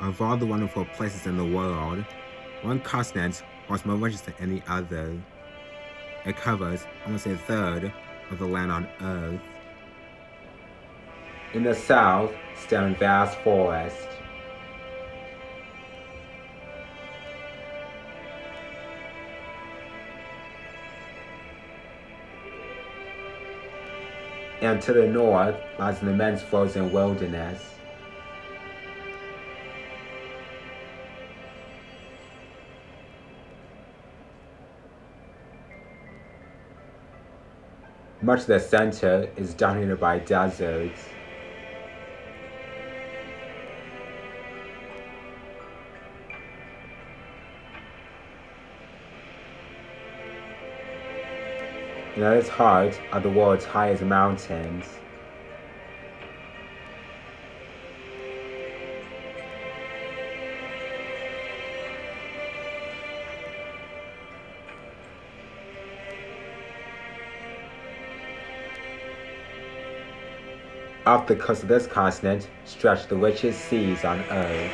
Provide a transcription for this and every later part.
Of all the wonderful places in the world, one continent holds more riches than any other. It covers almost a third of the land on Earth. In the south stand vast forests. And to the north lies an immense frozen wilderness. Much of the center is dominated by deserts. And at its heart are the world's highest mountains. Off the coast of this continent stretch the richest seas on Earth.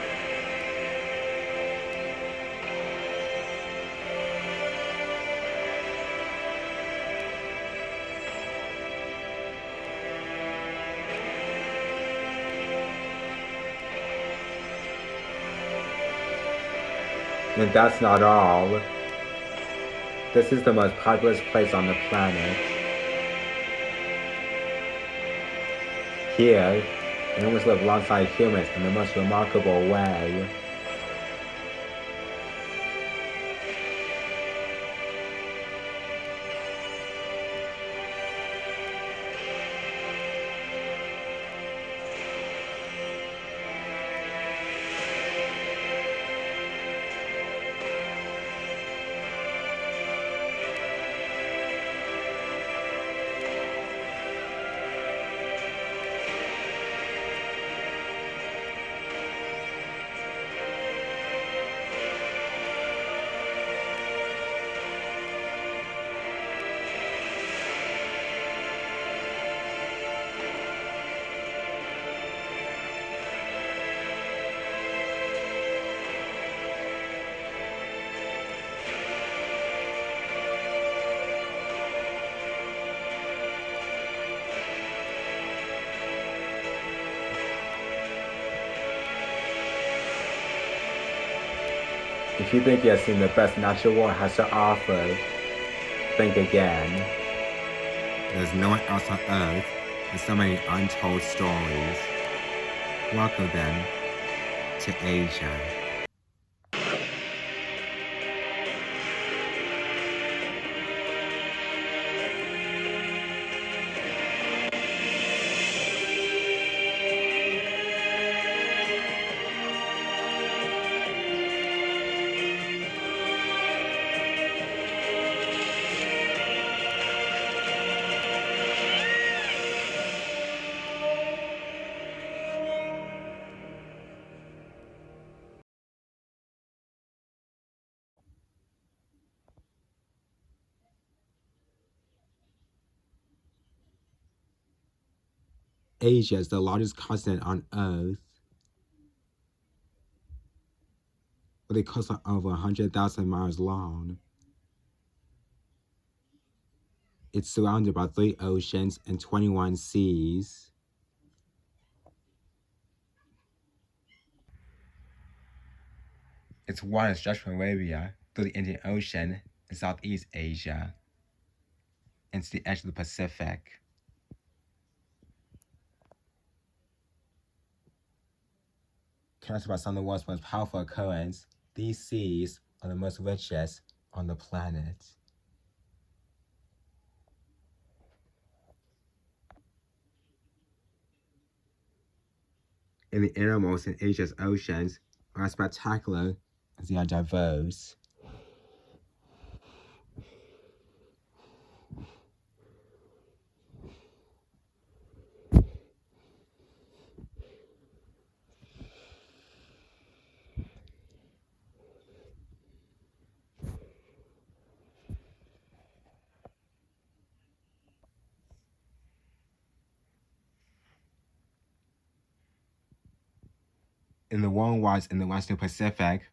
And that's not all. This is the most populous place on the planet. Here, animals live alongside humans in the most remarkable way. If you think you have seen the best natural world has to offer, think again. There's nowhere else on Earth with so many untold stories. Welcome then to Asia. Asia is the largest continent on Earth, with a coastline over 100,000 miles long. It's surrounded by 3 oceans and 21 seas. Its waters stretch from Arabia through the Indian Ocean and Southeast Asia into the edge of the Pacific. Connected by some of the world's most powerful currents, these seas are the most richest on the planet. And the animals in Asia's oceans are as spectacular as they are diverse. In the warm waters in the Western Pacific,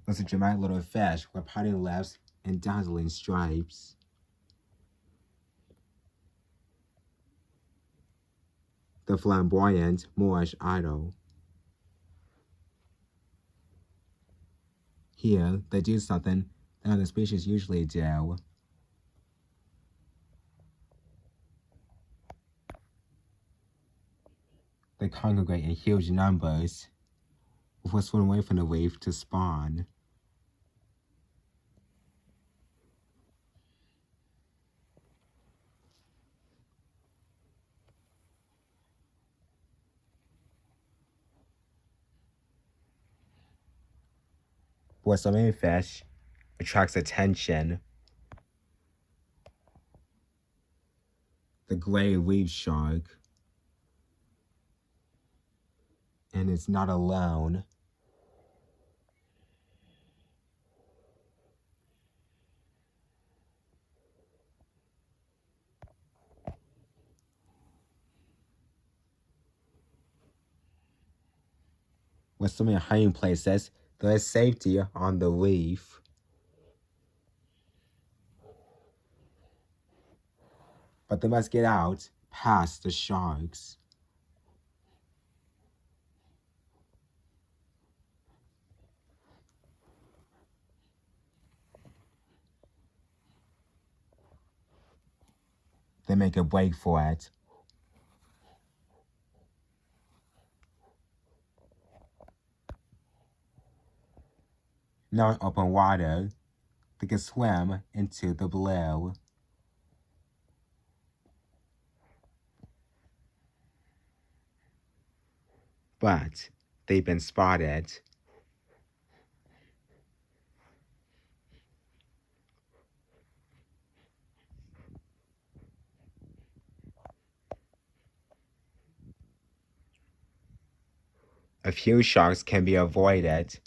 there's a dramatic little fish with parting lips and dazzling stripes. The flamboyant Moorish idol. Here, they do something that other species usually do. They congregate in huge numbers before swimming away from the reef to spawn. But so many fish attracts attention. The gray reef shark. And it's not alone. With so many hiding places, there is safety on the reef. But they must get out past the sharks. They make a break for it. Now in open water, they can swim into the blue. But they've been spotted. A few sharks can be avoided,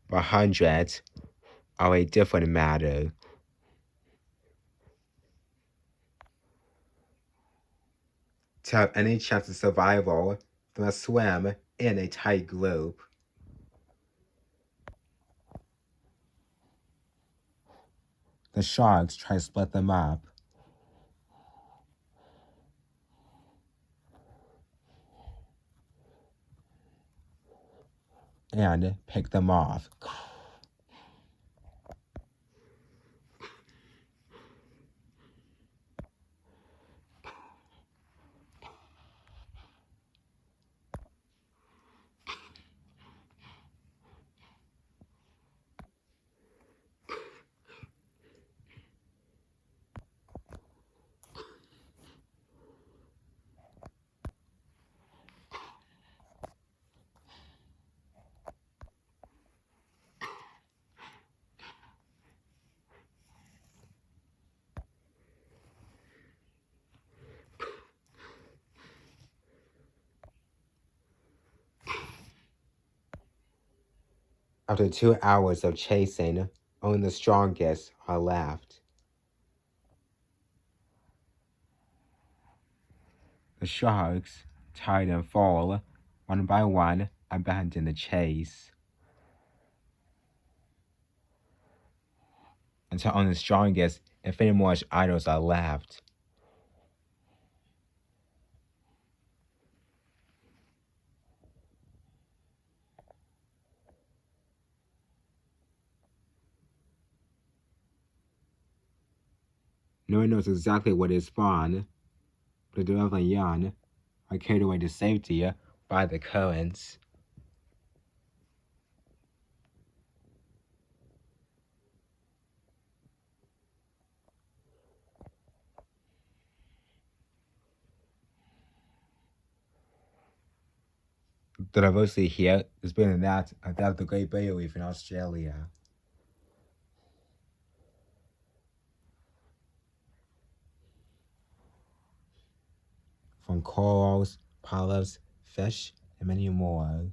but hundreds are a different matter. To have any chance of survival, they must swim in a tight group. The sharks try to split them up. And pick them off. After 2 hours of chasing, only the strongest are left. The sharks, tired and full, one by one abandon the chase. Until only the strongest and few more idols are left. No one knows exactly where they spawn, but the developing young are carried away to safety by the currents. The diversity here is better than that of the Great Barrier Reef in Australia. From corals, polyps, fish, and many more.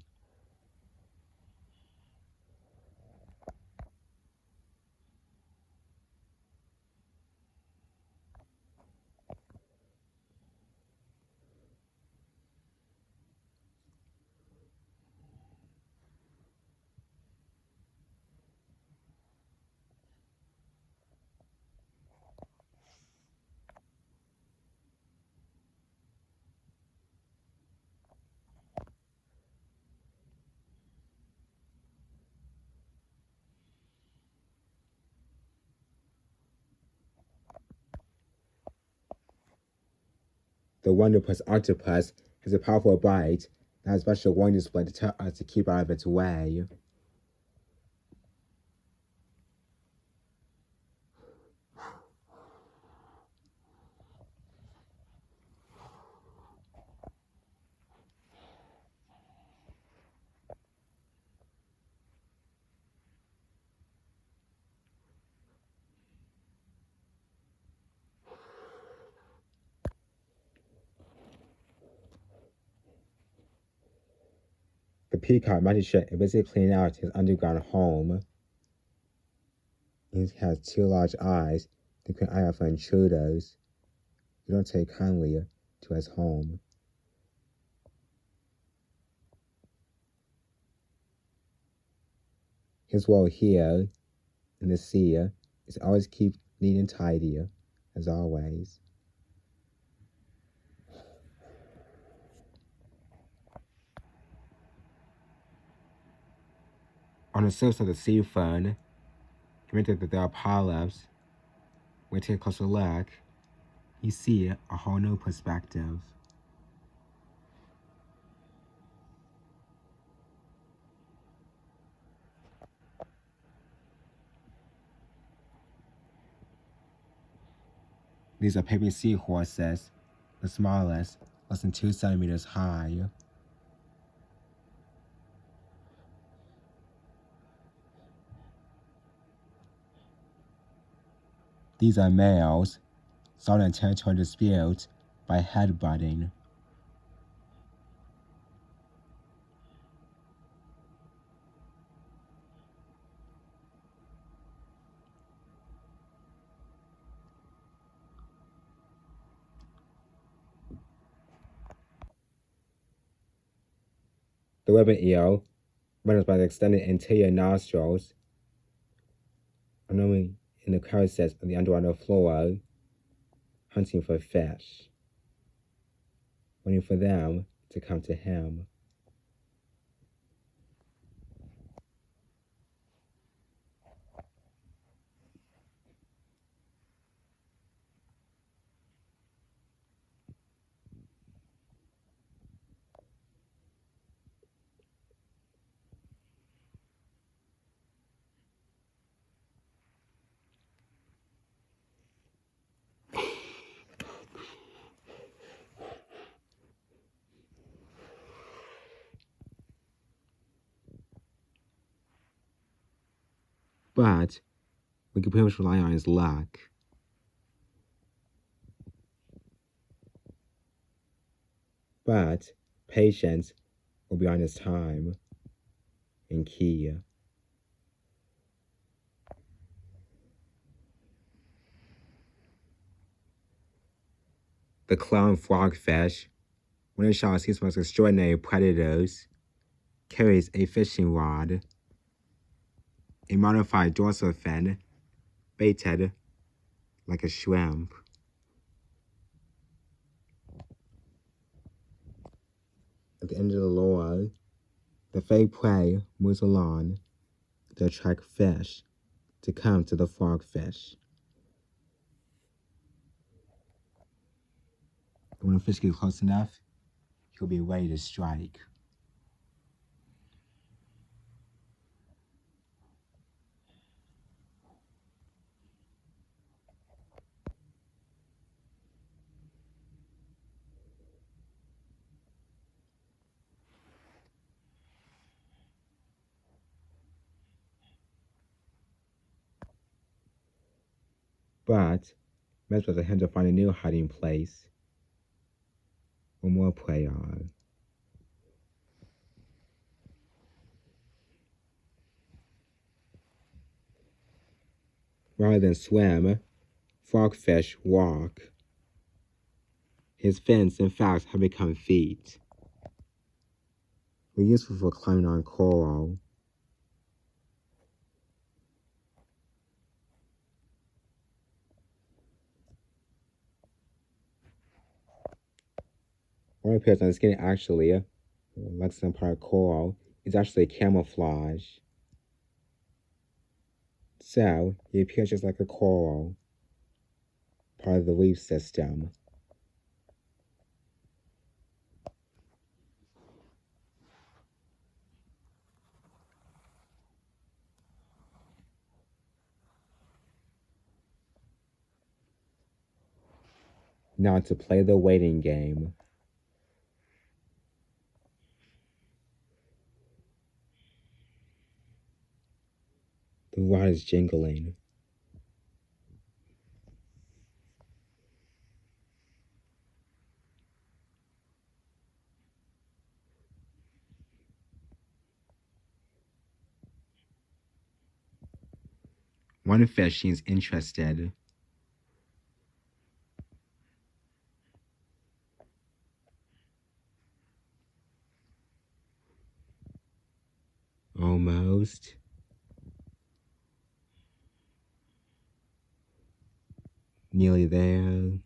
The wonderpus octopus has a powerful bite that has a special warning display to tell us to keep out of its way. The peacock managed to basically clean out his underground home. He has two large eyes that can eye out for intruders who don't take kindly to his home. His role here in the sea is always keep neat and tidy, as always. On the surface of the sea fern, granted that there are polyps, when you take a closer look, you see a whole new perspective. These are baby seahorses, the smallest, less than 2 centimeters high. These are males, starting a territorial dispute by headbutting. The ribbon eel, runs by the extended anterior nostrils, are normally in the crevices of the underwater floor, hunting for fish, waiting for them to come to him. But we can pretty much rely on his luck. But patience will be on his time and key. The clown frogfish, one of the sea's most extraordinary predators, carries a fishing rod, a modified dorsal fin, baited like a shrimp. At the end of the lure, the fake prey moves along to attract fish to come to the frogfish. When the fish gets close enough, he'll be ready to strike. But Mesmer's attempt to find a new hiding place where more prey are. Rather than swim, frogfish walk. His fins, in fact, have become feet. They're useful for climbing on coral. What appears on the skin actually, like some part of coral, is actually camouflage. So, he appears just like a coral, part of the reef system. Now to play the waiting game. The rod is jingling. One fish seems interested. Almost. Nearly there.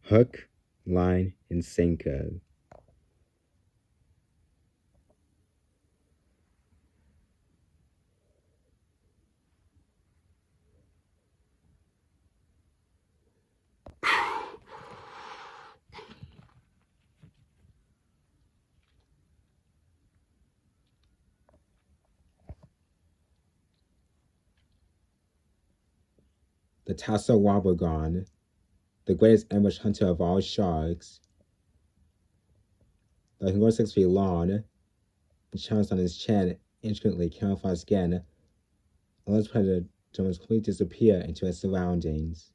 Hook, line, and sinker. The tassel wobbegong, the greatest ambush hunter of all sharks, that can grow 6 feet long, and chomps on his chin, intricately camouflaged skin, allows predator to almost completely disappear into his surroundings.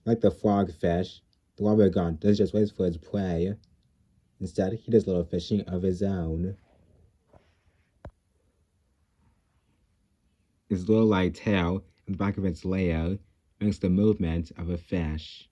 Like the frogfish, the wobbegong doesn't just wait for his prey. Instead, he does little fishing of his own. Its little light tail and the back of its layer makes the movement of a fish.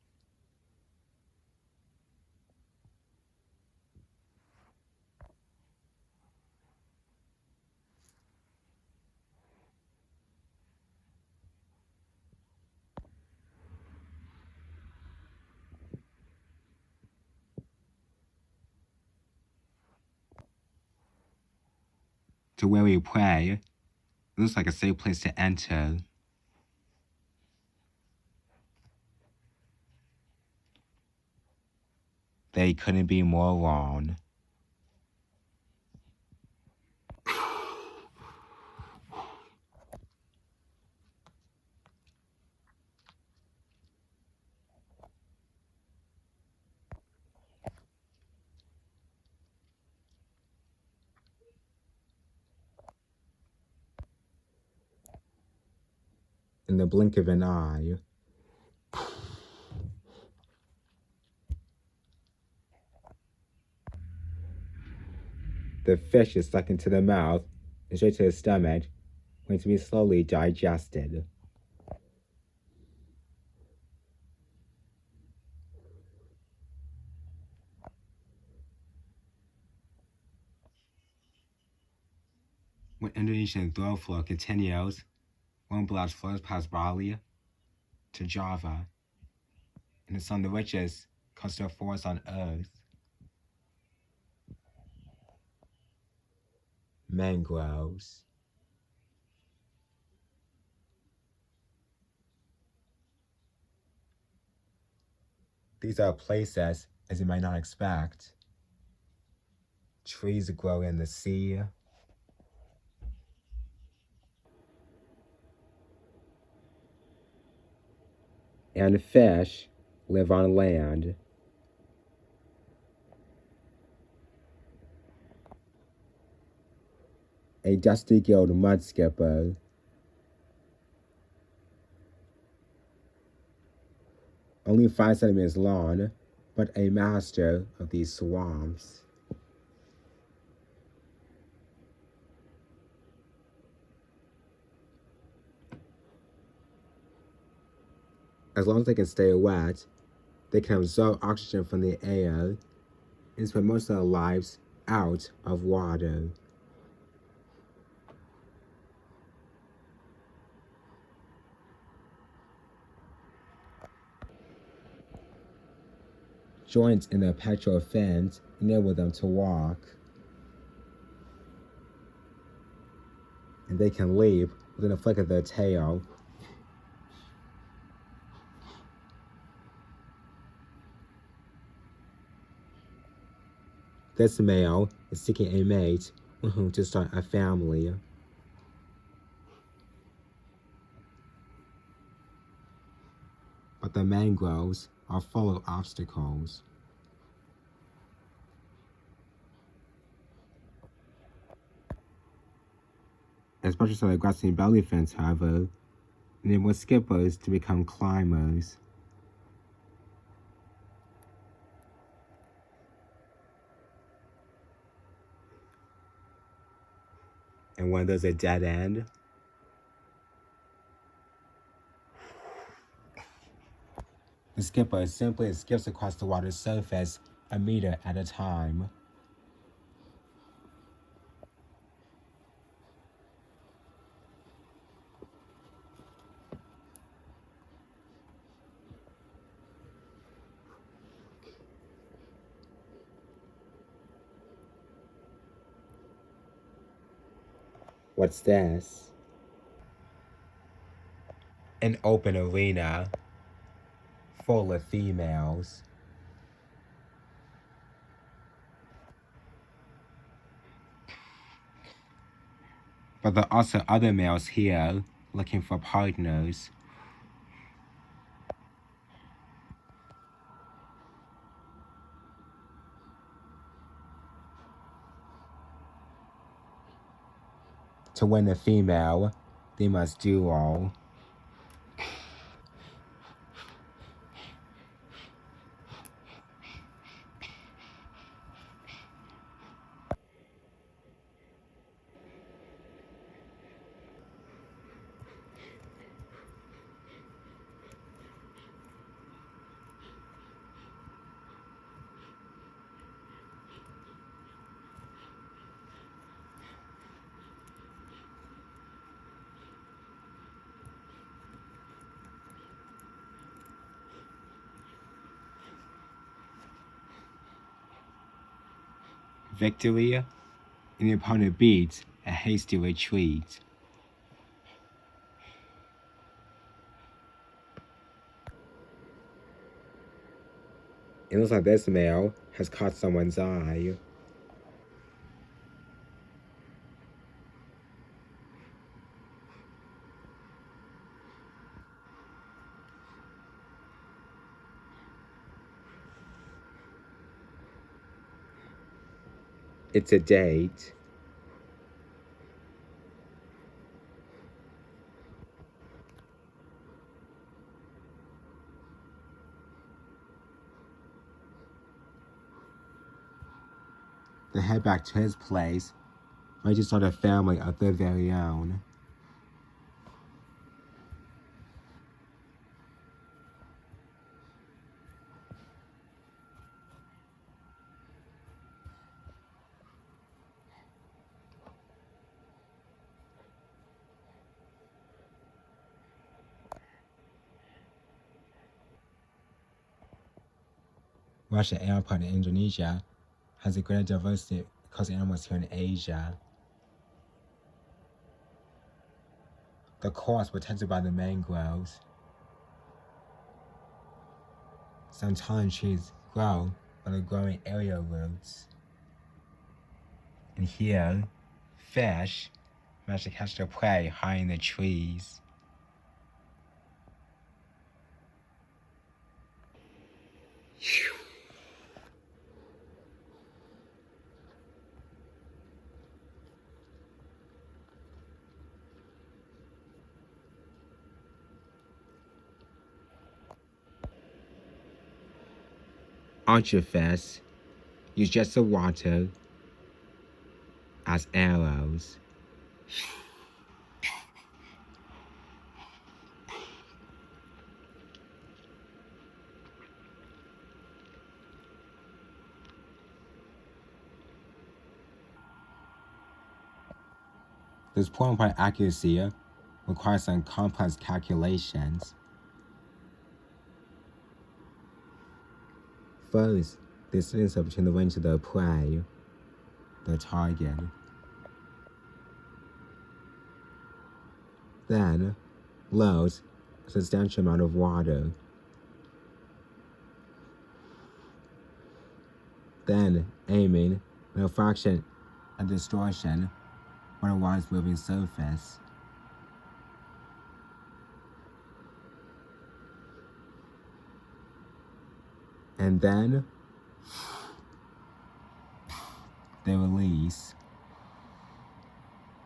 To where we prey, it looks like a safe place to enter. They couldn't be more wrong. In the blink of an eye, the fish is stuck into the mouth and straight to the stomach, waiting to be slowly digested. When Indonesian throw flow continues, one blast flows past Bali to Java, and it's on the richest coastal forests on Earth. Mangroves. These are places, as you might not expect. Trees grow in the sea. And fish live on land. A dusty-gilled mudskipper. Only 5 centimeters long, but a master of these swamps. As long as they can stay wet, they can absorb oxygen from the air and spend most of their lives out of water. joints in the pectoral fins enable them to walk. And they can leap within a flick of their tail. This male is seeking a mate with whom to start a family. But the mangroves are full of obstacles. Especially so the grassy belly fence, however, enable skippers to become climbers. And when there's a dead end, the skipper simply skips across the water's surface a meter at a time. What's this? An open arena full of females. But there are also other males here looking for partners. To win a female, they must duel. Victory, and the opponent beats a hasty retreat. It looks like this male has caught someone's eye. It's a date. They head back to his place, ready to start a family of their very own. Russia airport in Indonesia has a greater diversity because animals here in Asia. The coral is protected by the mangroves. Some tall trees grow on the growing aerial roots. And here, fish manage to catch their prey high in the trees. Archerfish use jets of water as arrows. This point-by-point accuracy requires some complex calculations. First, distance between the range of the prey, the target. Then, load a substantial amount of water. Then, aiming with a fraction of distortion on a water's moving surface. And then, they release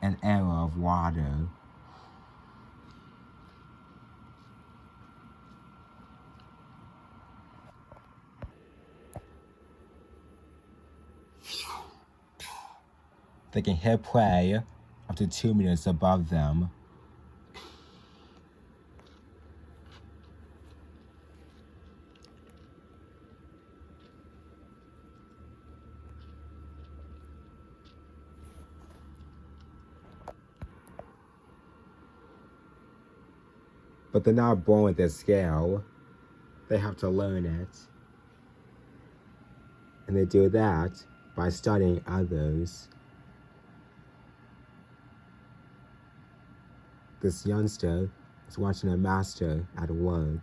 an arrow of water. They can hit prey up to 2 meters above them. But they're not born with this skill. They have to learn it. And they do that by studying others. This youngster is watching a master at work.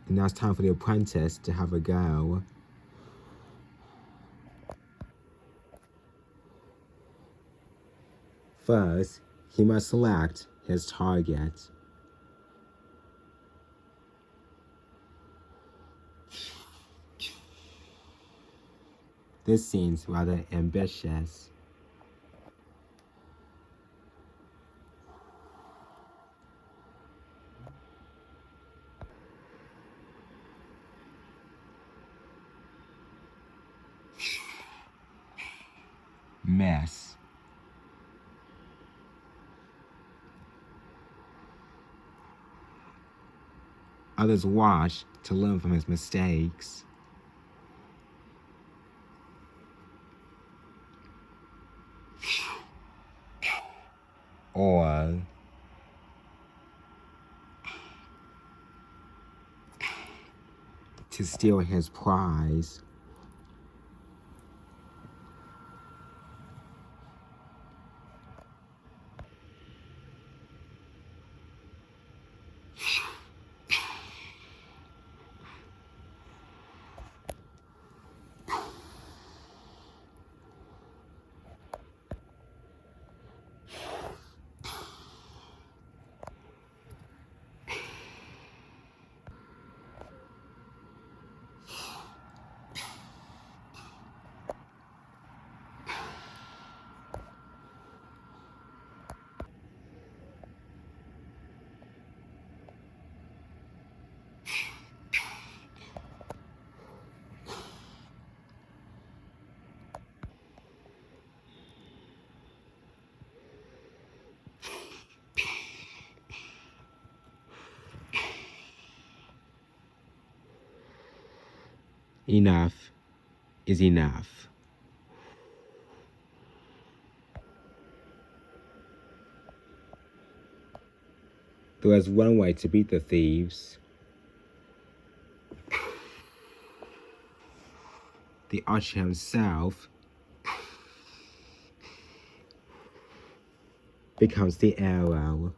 And now it's time for the apprentice to have a go. First, he must select his target. This seems rather ambitious. Miss. Others watch to learn from his mistakes. Or to steal his prize. Enough is enough. There is one way to beat the thieves. The archer himself becomes the arrow.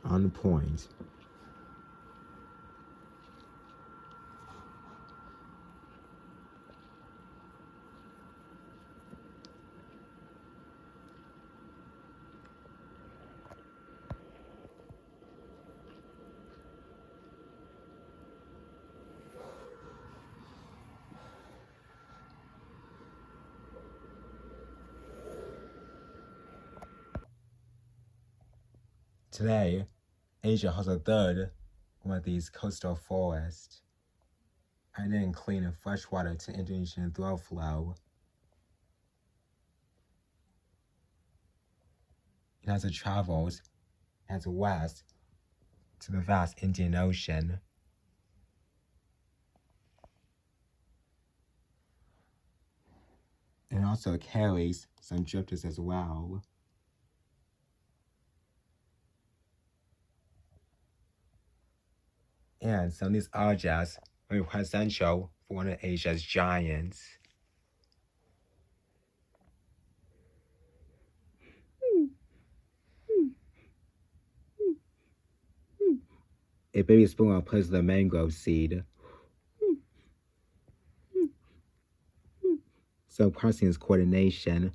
on point. Today, Asia has a third one of these coastal forests, adding clean and fresh water to Indonesian through flow. It has travels as west to the vast Indian Ocean. It also carries some drifters as well. And some of these objects are quite essential for one of Asia's giants. A baby sperm plays the mangrove seed. So parsing is coordination.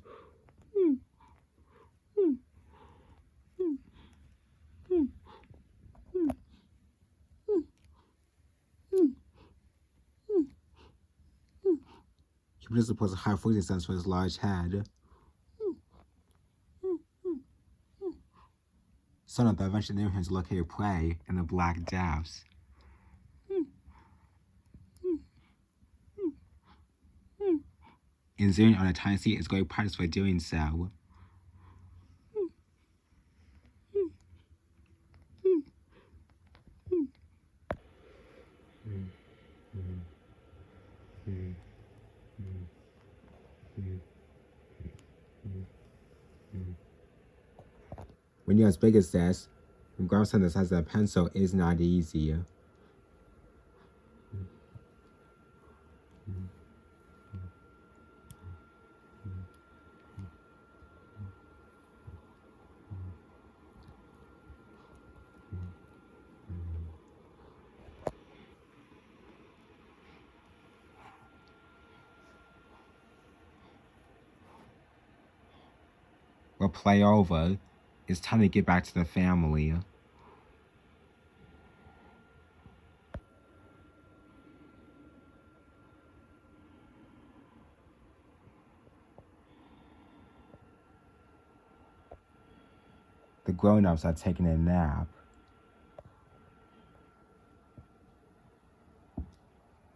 He produces a high frequency sense for his large head. Son of the eventually named him to locate prey in the black depths. And zeroing on a tiny seed is great practice for doing so. When you're as big as this, grab something the size of a pencil is not easy. We'll play over. It's time to get back to the family. The grown-ups are taking a nap.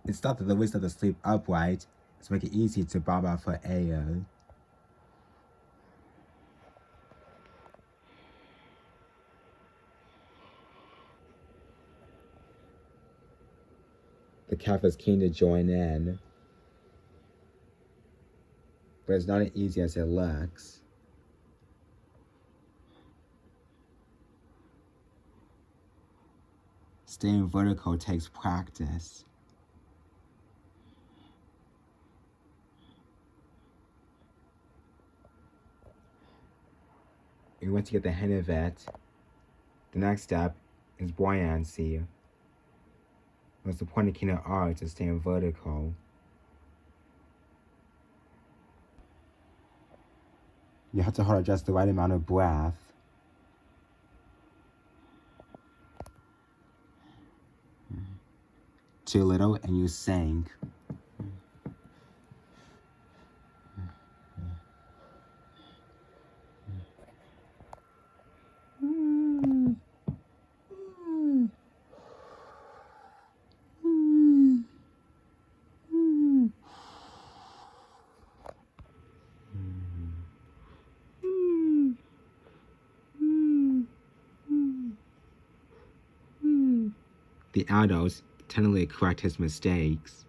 It's thought that the wisdom to sleep upright is to make it easy to bob out for air. The calf is keen to join in, but it's not as easy as it looks. Staying vertical takes practice. And once you get the hang of it, the next step is buoyancy. What's the point of keen art is staying vertical? You have to hold just the right amount of breath. Too little and you sink. The adults tenderly correct his mistakes.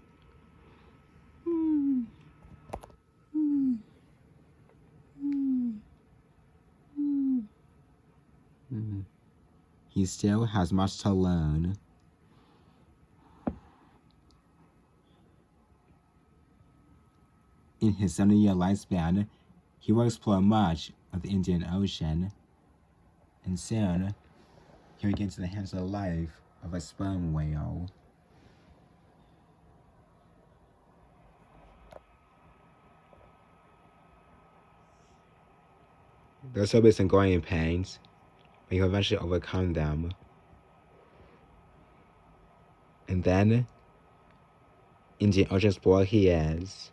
He still has much to learn. In his 70-year lifespan, he will explore much of the Indian Ocean, and soon Here we get to the hands of the life of a sperm whale. There's always some growing pains, but you eventually overcome them. And then, in the ocean's world he is.